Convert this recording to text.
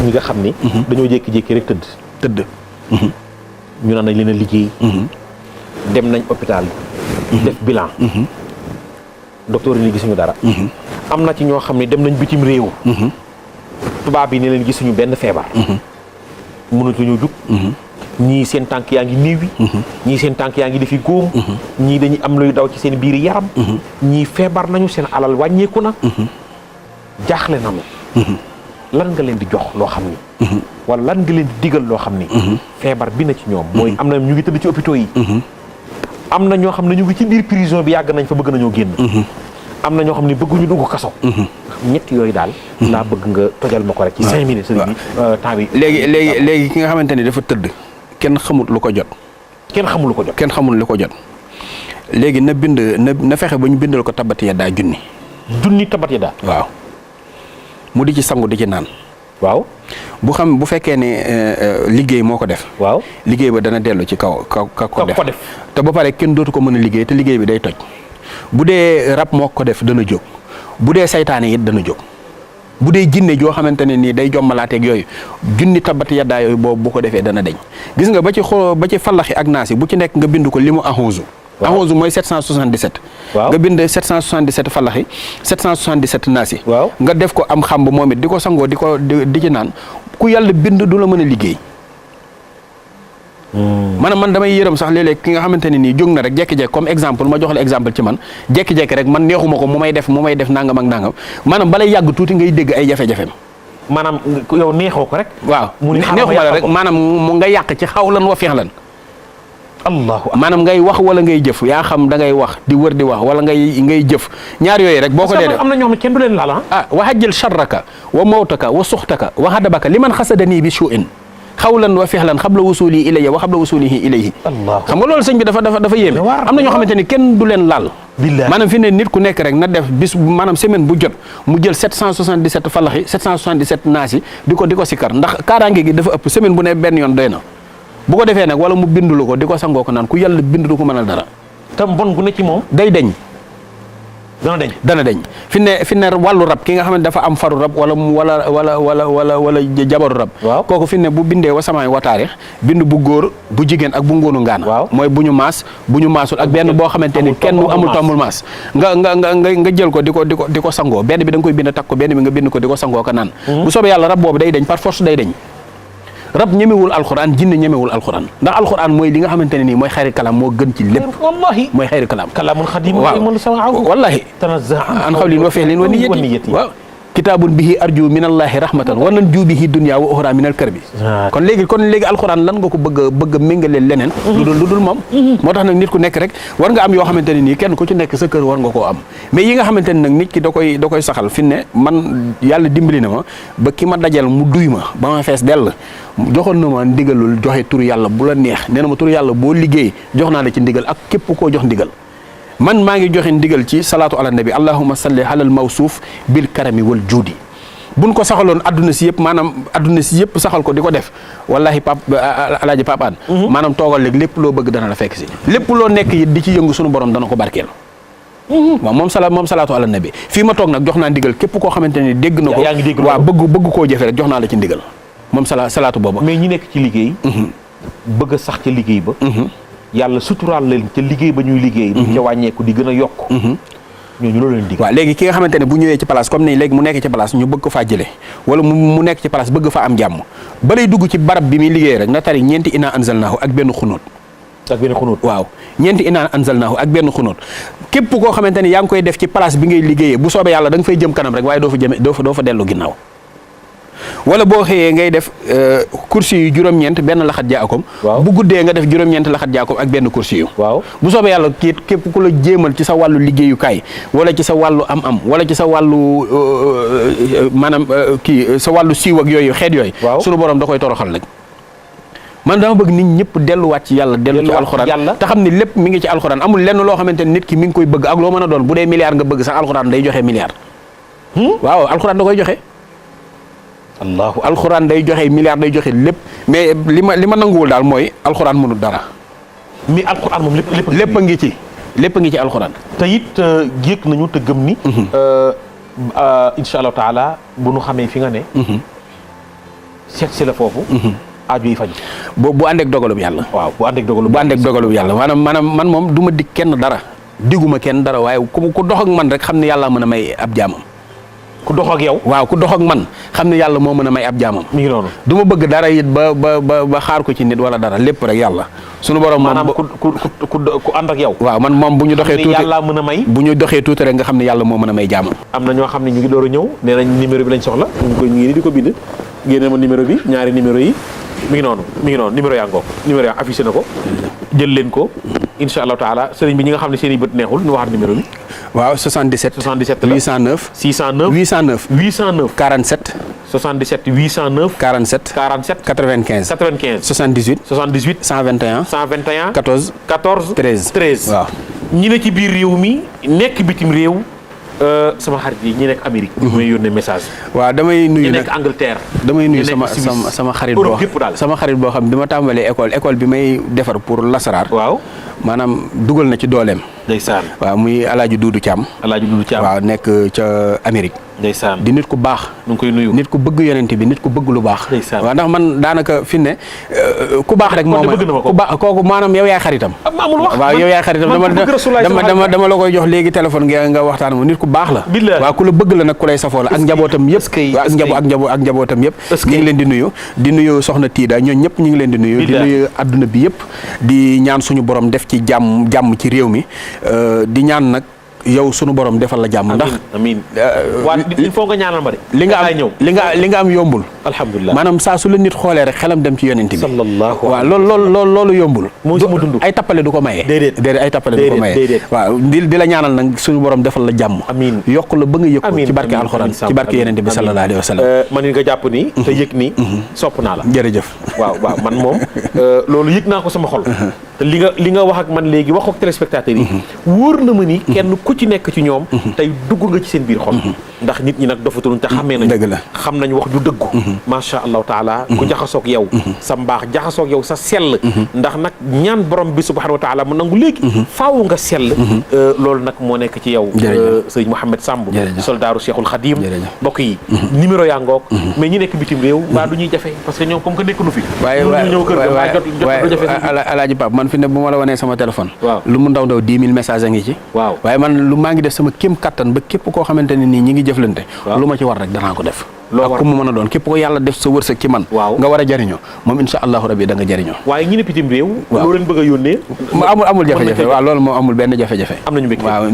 ñi nga xam ni dañoo jékki-jékki rek tëdd ñu naan nañ leen a liggéey dem nañ hôpital def bilan docteur yi ni gisuñu dara am na ci ñoo xam ne dem nañ bitim réew tubaab yi ne leen gisuñu benn feebar mënatuñu jug ñii seen tànk yaa ngi néewi ñii seen tànk yaa ngi defi góom ñii dañuy am luy daw ci seen biir yaram ñii feebar nañu seen alal wàññeeku na jaaxle nañu lan nga leen di jox loo xam ni wala lan nga leen di digal loo xam ni feebar bi na ci ñoom mooy am na ñu ngi tëdd ci hôpitaux yi am na ñoo xam ne ñu ngi ci biir prison bi yàgg nañ fa bëgg nañoo génn am na ñoo xam ne bëgguñu dugg kaso ñett yooyu daal laa bëgg nga tojal ma ko rek ci 5 minutes sëriñ bi temps bi léegi ki nga xamante ni dafa tëdd kenn xamut lu ko jot kenn xamul lu ko jot léegi na fexe ba ñu bindal ko tabat yaddaa junni tabat yaddaa waaw mu di ci sangu di ci naan waaw bu fekkee ne liggéey moo ko def waaw liggéey ba dana dellu ci kaw ko def te ba pare kenn dootu ko mën a liggéey te liggéey bi day toj bu dee rab moo ko def dana jóg bu dee saytaane it dana jóg bu dee jinne joo xamante ne nii day jommalaateeg yooyu junni tabat yaddaa yooyu boobu bu ko defee dana deñ gis nga ba ci fallaxi ak naasi bu ci nekk nga bind ko li mu ahonzu ahonzu mooy 777 nga bind 777 fallaxi 777 naasi nga def ko am xamb moom it di ko sangoo di ci naan ku yàlla bind du la mën a liggéey maanaam man damay yërëm sax léeg-léeg ki nga xamante ne nii jóg na rek jekki-jekki comme exemple ma jox la exemple ci man jekki-jekki rek man neexuma ko mu may def nangam ak nangam maanaam balay yàgg tuuti ngay dégg ay jafe-jafeem maanaam yow neexoo ko rek waaw neexuma la rek maanaam mu nga yàq ci xawlan wa fi'lan maanaam ngay wax wala ngay jëf yaa xam da ngay wax di wër di wax wala ngay jëf ñaar yooyu rek boo ko dee am na ñoo xam ne kenn du leen laal wa hajjil sharraka wa mawtaka wa suxtaka wa hadabaka liman xasadanii bi su'in xawlan wa fixlan xabla wusuli ilayya wa xabla wusulihi ilayhi xam nga loolu sëñ bi dafa yéeme am na ñoo xamante ni kenn du leen laal maanaam fi ne nit ku nekk rek na def bis maanaam semaine bu jot mu jël 777 falaxi 777 naasi di ko sikkar ndax kaaraange gi dafa ëpp semaine bu ne benn yoon doy na bu ko defee nag wala mu bindulu ko di ko sangoo ko naan ku yàlla bind du ko mënal dara tam bon gu ne ci moom day deñ dana deñ fi ne wàllu rab ki nga xam ne dafa am faru rab wala jabaru rab kooku fi ne bu bindee wa samaay wataare bind bu góor bu jigéen ak bu ngóonu ngaana mooy bu ñu maasul ak benn boo xamante ni kenn amul tombul maas nga jël ko di ko sangoo benn bi da nga koy bind takk ko benn bi nga bind ko di ko sangoo ko naan bu soobee yàlla rab boobu day deñ par force day deñ rab ñemewul alxuraan jinne ñemewul alxuraan ndax alxuraan mooy li nga xamante ne nii mooy xayri kalaam moo gën ci lépp wallahi mooy xayri kalaam kalaamun xadim wallahi an xawlin wa fi'lin wa niyyati waaw kitaabun bihi arju minallahi rahmatan wa nanju bihi dunya wa uxra minal karbi kon léegi alxuraan lan nga ko bëgg a méngale leneen lu dul moom moo tax nag nit ku nekk rek war nga am yoo xamante ne nii kenn ku ci nekk sa kër war nga koo am mais yi nga xamante ne nag nit ki da koy saxal fi ne man yàlla dimbali na ma ba ki ma dajal mu duy ma ba ma fees dell joxoon na ma ndigalul joxe turu yàlla bu la neex nee na ma turu yàlla boo liggéey jox naa la ci ndigal ak képp koo jox ndigal man maa ngi joxe ndigal ci salaatu ala nabi allahumma salli alal mawsuuf bil karami wal juudi buñ ko saxaloon adduna si yëpp maanaam adduna si yëpp saxal ko di ko def wallahi alaaji papaan maanaam toogal léegi lépp loo bëgg dana la fekk si lépp loo nekk it di ci yëngu sunu borom dana ko barkeel waaw moom salaatu ala nabi fii ma toog nag jox naa ndigal képp koo xamante ni dégg na ko waaw bëgg koo jëfe rek jox naa la ci ndigal moom salaatu boobu mais ñi nekk ci liggéey bëgg a sax ca liggéey ba yàlla suturaal leen ca liggéey ba ñuy liggéey du ca wàññeeku di gën a yokk ñooñu loolu leen dig waaw léegi ki nga xamante ne bu ñëwee ci place comme ni léegi mu nekk ci place ñu bëgg ko faa jële wala mu nekk ci place bëgg fa am jàmm ba lay dugg ci barab bi muy liggéey rek na tari ñeenti inaa anzalnaahu ak benn xunóot waaw ñeenti inaa anzalnaahu ak benn xunóot képp koo xamante ne yaa ngi koy def ci place bi ngay liggéeyee bu soobee yàlla da nga fay jëm kanam rek waaye doo fa dellu ginnaaw wala boo xëyee ngay def kursi yu juróom-ñeent benn laxat jaakom bu guddee nga def juróom-ñeent laxat jaakom ak benn kursi yu bu soobee yàlla képp ku la jéemal ci sa wàllu liggéeyukaay wala ci sa wàllu am wala ci sa wàllu maanaam sa wàllu siiw ak yooyu xeet yooyu sunu borom da koy toroxal nag man dama bëgg nit ñëpp delluwaat ci yàlla dellu ci alxuraan te xam ni lépp mi ngi ci alxuraan amul lenn loo xamante ni nit ki mi ngi koy bëgg ak loo mën a doon bu dee milliard nga bëgg sax alxuraan day joxe milliard waaw alxuraan da koy joxe alxuraan day joxe milliard day joxe lépp mais li ma nanguwul daal mooy alxuraan mënul dara mais alxuraan moom lépp a ngi ci alxuraan te it yëg nañu te gëm ni insha allahu taala bu nu xamee fi nga ne seet si la foofu aajo yi faju bu ànd ak dogalub yàlla. waaw bu ànd ak dogalub yàlla maanaam man moom du ma dig kenn dara diguma kenn dara waaye ku dox ak man rek xam ne yàlla mën a may ab jaamam. ku dox ak yow. waaw ku dox ak man xam ne yàlla moo mën a may ab jaamam. mi ngi noonu. du ma bëgg dara it ba xaar ko ci nit wala dara lépp rek yàlla. sunu borom moom maanaam ku ànd ak yow. waaw man moom bu ñu doxee tuuti yàlla mën a may. bu ñu doxee tuuti rek nga xam ne yàlla moo mën a may jaamam. am na ñoo xam ne ñu ngi door a ñëw nee nañ numéro bi lañ soxla ñu ngi nii di ko bind génne ma numéro bi ñaari numéro yi mi ngi noonu numéro yaa ngoo numéro yaa affiché na ko jël leen ko incha allahu taala sëriñ bi ñi nga xam ne seen i bët neexul ñu waxaat numéro bi. waaw 77 la 809 809 47 77 809 47 95 78 121 14 13 waaw ñi ne ci biir réew mi nekk bitim réew sama xarit yi ñi nekk Amérique mooy yónnee message waaw damay nuyu ñi nekk Angleterre damay nuyu sama xarit boo xam bi ma tàmbalee école bi may defar pour lasaraar waaw maanaam dugal na ci dooleem ndeysaan waaw muy Alaaji Duudu Caam waaw nekk ca Amérique ndeysaan di nit ku baax nu ngi koy nuyu nit ku bëgg yonent bi nit ku bëgg lu baax waaw ndax man daanaka fi ne ku baax rek moo ku baax kooku maanaam yow yaay xaritam waaw yow yaay xaritam dama la koy jox léegi téléphone nga waxtaan mo nit ku baax la waaw ku la bëgg la nag ku lay safoo la ak njabootam yëpp ak njabootam yëpp ñu ngi leen di nuyu soxna Tiida ñooñu ñëpp ñu ngi leen di nuyu adduna bi yëpp di ñaan suñu borom def ci jàmm ci réew mi di ñaan nag yow sunu borom defal la jàmm ndax amiin waa il faut nga ñaanal ma de li nga am yombul alhamdulilah maanaam saa su la nit xoolee rek xelam dem ci yonent bi sallallahu waaw loolu yombul moo sama dund ay tappale du ko maye déedéet ay tappale du ko maye waaw di la ñaanal nag suñu borom defal la jàmm amiin yokk la ba nga yëg ko ci barke alxuraan ci barke yonent bi sallallahu alayhi wa sallam man nga jàpp ni te yëg ni sopp naa la jërëjëf waaw man moom loolu yëg naa ko sama xol te li nga wax ak man léegi wax ak téléspectateurs yi wóor na ma ni kenn ku ci nekk ci ñoom tey dugg nga ci seen biir xol ndax nit ñi nag dofatuñ te xammee nañu dëgg la xam nañ wax ju dëggu macha allahu taala ku jaxasoog yow sa mbaax jaxasoog yow sa sell ndax nag ñaan borom bi subhanahu wa taala mu nangu léegi faaw nga sell loolu nag moo nekk ci yow sëriñ Mouhamed Samb soldaaru Cheikhul Khadim mbokk yi numéro yaa ngoog mais ñi nekk bitim réew mbaa du ñuy jafe parce que ñoom comme que nekk nu fi ñëw kër ga waaye jot du jafe alaaji Pape man fi ne bu ma la wanee sama téléphone waaw lu mu ndaw 10 000 messages a ngi ci waaw waaye man lu maa ngi def sama kéem kattan ba képp koo xamante ne nii ñi ngi jëflante lu ma ci war rek danaa ko def ak ku mu mën a doon képp ko yàlla def sa wërsëg ci man nga war a jariñoo moom insha allahu rabbi da nga jariñoo waaye ñi ne bitim réew loo leen bëgg a yónnee amul jafe-jafe waaw loolu moom amul benn jafe-jafe am nañu mbégte waaw